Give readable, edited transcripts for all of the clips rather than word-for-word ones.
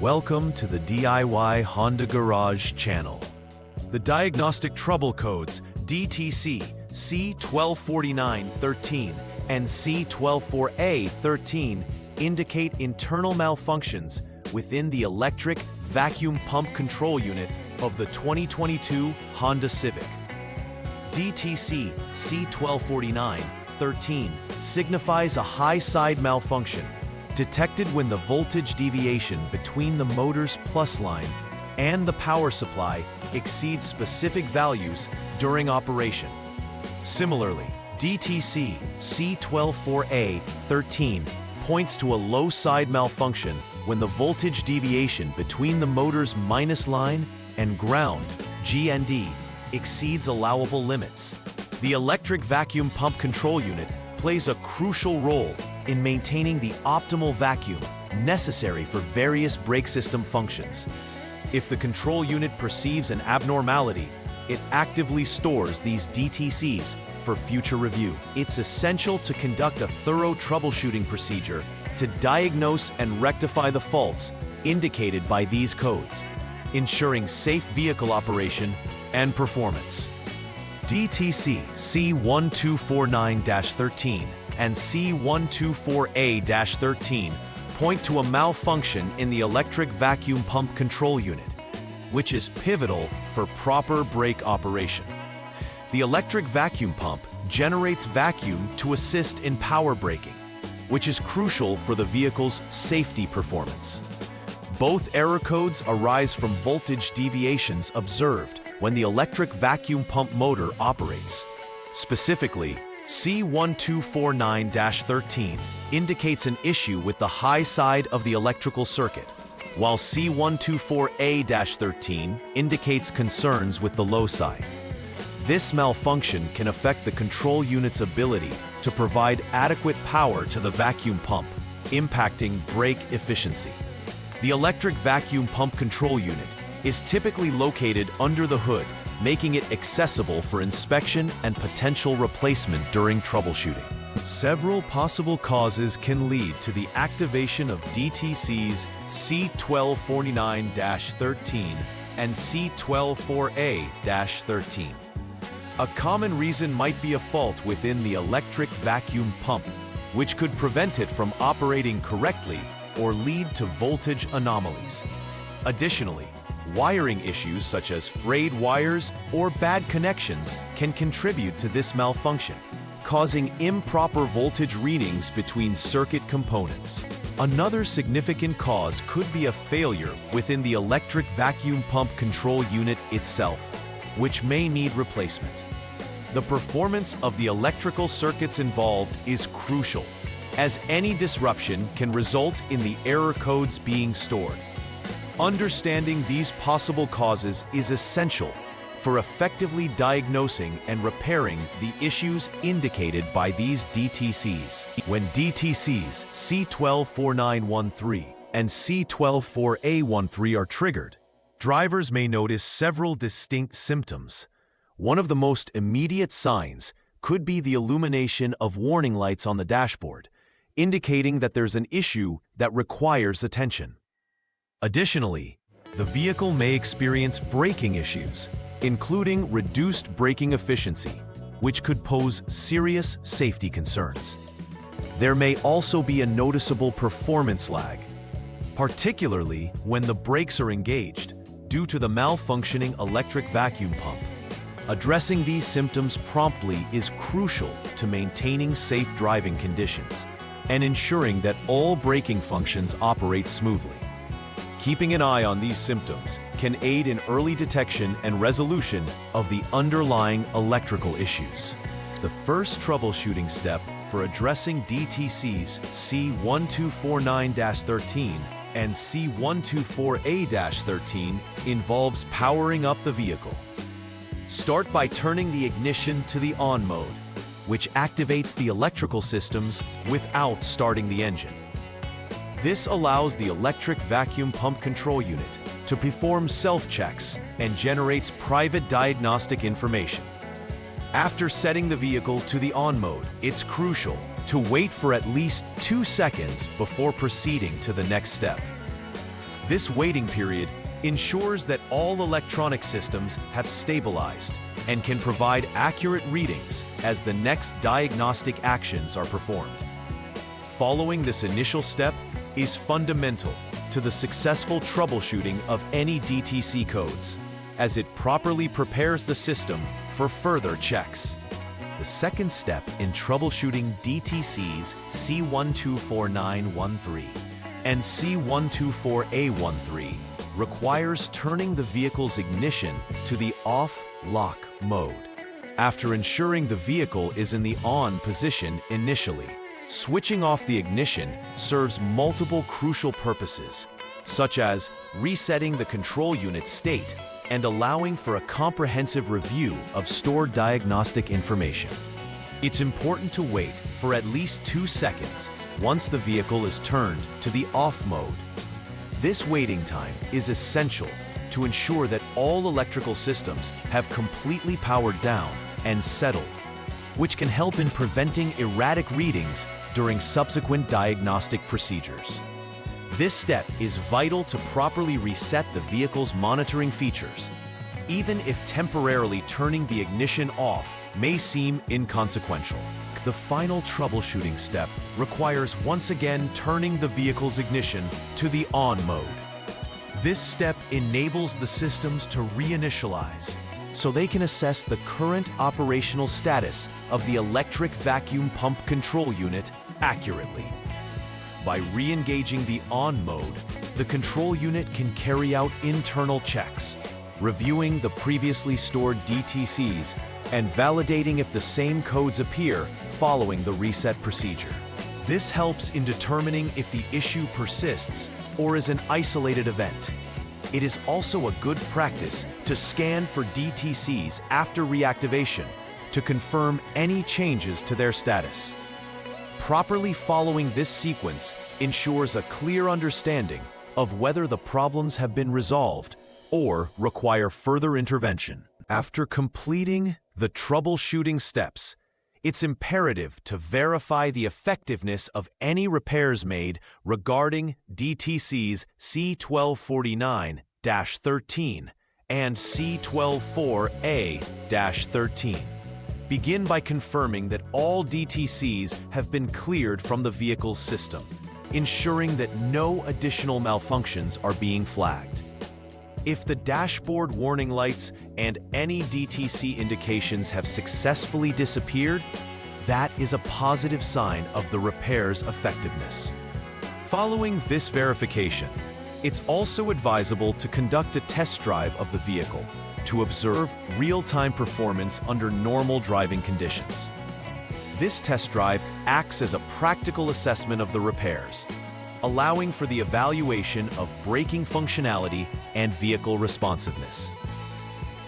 Welcome to the DIY Honda Garage channel. The diagnostic trouble codes DTC C1249-13 and C124A-13 indicate internal malfunctions within the electric vacuum pump control unit of the 2022 Honda Civic. DTC C1249-13 signifies a high side malfunction detected when the voltage deviation between the motor's plus line and the power supply exceeds specific values during operation. Similarly, DTC C124A-13 points to a low side malfunction when the voltage deviation between the motor's minus line and ground (GND) exceeds allowable limits. The electric vacuum pump control unit plays a crucial role in maintaining the optimal vacuum necessary for various brake system functions. If the control unit perceives an abnormality, it actively stores these DTCs for future review. It's essential to conduct a thorough troubleshooting procedure to diagnose and rectify the faults indicated by these codes, ensuring safe vehicle operation and performance. DTC C1249-13 and C124A-13 point to a malfunction in the electric vacuum pump control unit, which is pivotal for proper brake operation. The electric vacuum pump generates vacuum to assist in power braking, which is crucial for the vehicle's safety performance. Both error codes arise from voltage deviations observed when the electric vacuum pump motor operates. Specifically, C1249-13 indicates an issue with the high side of the electrical circuit, while C124A-13 indicates concerns with the low side. This malfunction can affect the control unit's ability to provide adequate power to the vacuum pump, impacting brake efficiency. The electric vacuum pump control unit is typically located under the hood, making it accessible for inspection and potential replacement during troubleshooting. Several possible causes can lead to the activation of DTCs C1249-13 and C124A-13. A common reason might be a fault within the electric vacuum pump, which could prevent it from operating correctly or lead to voltage anomalies. Additionally, wiring issues such as frayed wires or bad connections can contribute to this malfunction, causing improper voltage readings between circuit components. Another significant cause could be a failure within the electric vacuum pump control unit itself, which may need replacement. The performance of the electrical circuits involved is crucial, as any disruption can result in the error codes being stored. Understanding these possible causes is essential for effectively diagnosing and repairing the issues indicated by these DTCs. When DTCs C1249-13 and C124A-13 are triggered, drivers may notice several distinct symptoms. One of the most immediate signs could be the illumination of warning lights on the dashboard, indicating that there's an issue that requires attention. Additionally, the vehicle may experience braking issues, including reduced braking efficiency, which could pose serious safety concerns. There may also be a noticeable performance lag, particularly when the brakes are engaged due to the malfunctioning electric vacuum pump. Addressing these symptoms promptly is crucial to maintaining safe driving conditions and ensuring that all braking functions operate smoothly. Keeping an eye on these symptoms can aid in early detection and resolution of the underlying electrical issues. The first troubleshooting step for addressing DTCs C1249-13 and C124A-13 involves powering up the vehicle. Start by turning the ignition to the on mode, which activates the electrical systems without starting the engine. This allows the electric vacuum pump control unit to perform self-checks and generates private diagnostic information. After setting the vehicle to the on mode, it's crucial to wait for at least 2 seconds before proceeding to the next step. This waiting period ensures that all electronic systems have stabilized and can provide accurate readings as the next diagnostic actions are performed. Following this initial step is fundamental to the successful troubleshooting of any DTC codes, as it properly prepares the system for further checks. The second step in troubleshooting DTCs C1249-13 and C124A-13 requires turning the vehicle's ignition to the off-lock mode, after ensuring the vehicle is in the on position initially. Switching off the ignition serves multiple crucial purposes, such as resetting the control unit state and allowing for a comprehensive review of stored diagnostic information. It's important to wait for at least 2 seconds once the vehicle is turned to the off mode. This waiting time is essential to ensure that all electrical systems have completely powered down and settled, which can help in preventing erratic readings during subsequent diagnostic procedures. This step is vital to properly reset the vehicle's monitoring features, even if temporarily turning the ignition off may seem inconsequential. The final troubleshooting step requires once again turning the vehicle's ignition to the on mode. This step enables the systems to reinitialize, so they can assess the current operational status of the electric vacuum pump control unit accurately. By re-engaging the on mode, the control unit can carry out internal checks, reviewing the previously stored DTCs and validating if the same codes appear following the reset procedure. This helps in determining if the issue persists or is an isolated event. It is also a good practice to scan for DTCs after reactivation to confirm any changes to their status. Properly following this sequence ensures a clear understanding of whether the problems have been resolved or require further intervention. After completing the troubleshooting steps, it's imperative to verify the effectiveness of any repairs made regarding DTCs C1249-13 and C124A-13. Begin by confirming that all DTCs have been cleared from the vehicle's system, ensuring that no additional malfunctions are being flagged. If the dashboard warning lights and any DTC indications have successfully disappeared, that is a positive sign of the repair's effectiveness. Following this verification, it's also advisable to conduct a test drive of the vehicle to observe real-time performance under normal driving conditions. This test drive acts as a practical assessment of the repairs, allowing for the evaluation of braking functionality and vehicle responsiveness.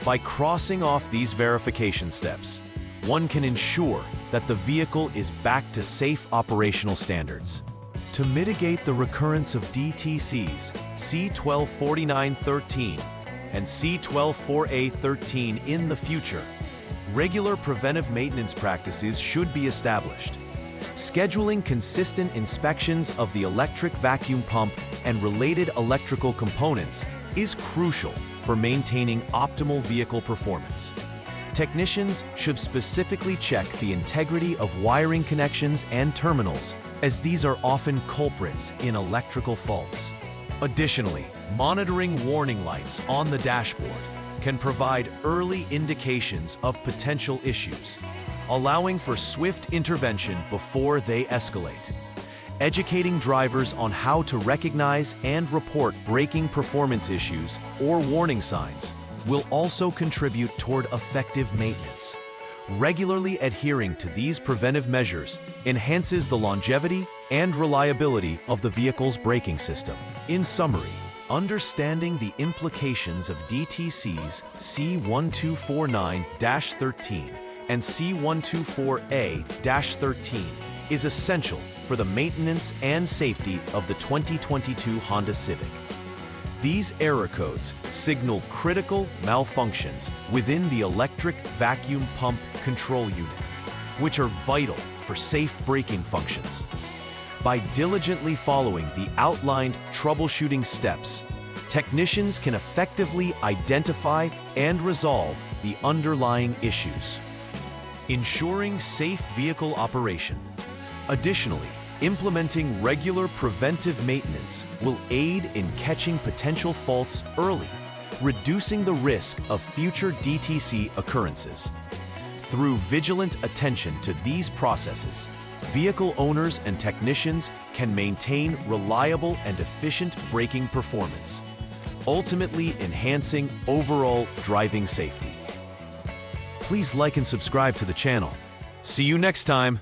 By crossing off these verification steps, one can ensure that the vehicle is back to safe operational standards. To mitigate the recurrence of DTCs C1249-13 and C124A-13 in the future, regular preventive maintenance practices should be established. Scheduling consistent inspections of the electric vacuum pump and related electrical components is crucial for maintaining optimal vehicle performance. Technicians should specifically check the integrity of wiring connections and terminals, as these are often culprits in electrical faults. Additionally, monitoring warning lights on the dashboard can provide early indications of potential issues, allowing for swift intervention before they escalate. Educating drivers on how to recognize and report braking performance issues or warning signs will also contribute toward effective maintenance. Regularly adhering to these preventive measures enhances the longevity and reliability of the vehicle's braking system. In summary, understanding the implications of DTCs C1249-13 and C124A-13 is essential for the maintenance and safety of the 2022 Honda Civic. These error codes signal critical malfunctions within the electric vacuum pump control unit, which are vital for safe braking functions. By diligently following the outlined troubleshooting steps, technicians can effectively identify and resolve the underlying issues, ensuring safe vehicle operation. Additionally, implementing regular preventive maintenance will aid in catching potential faults early, reducing the risk of future DTC occurrences. Through vigilant attention to these processes, vehicle owners and technicians can maintain reliable and efficient braking performance, ultimately enhancing overall driving safety. Please like and subscribe to the channel. See you next time.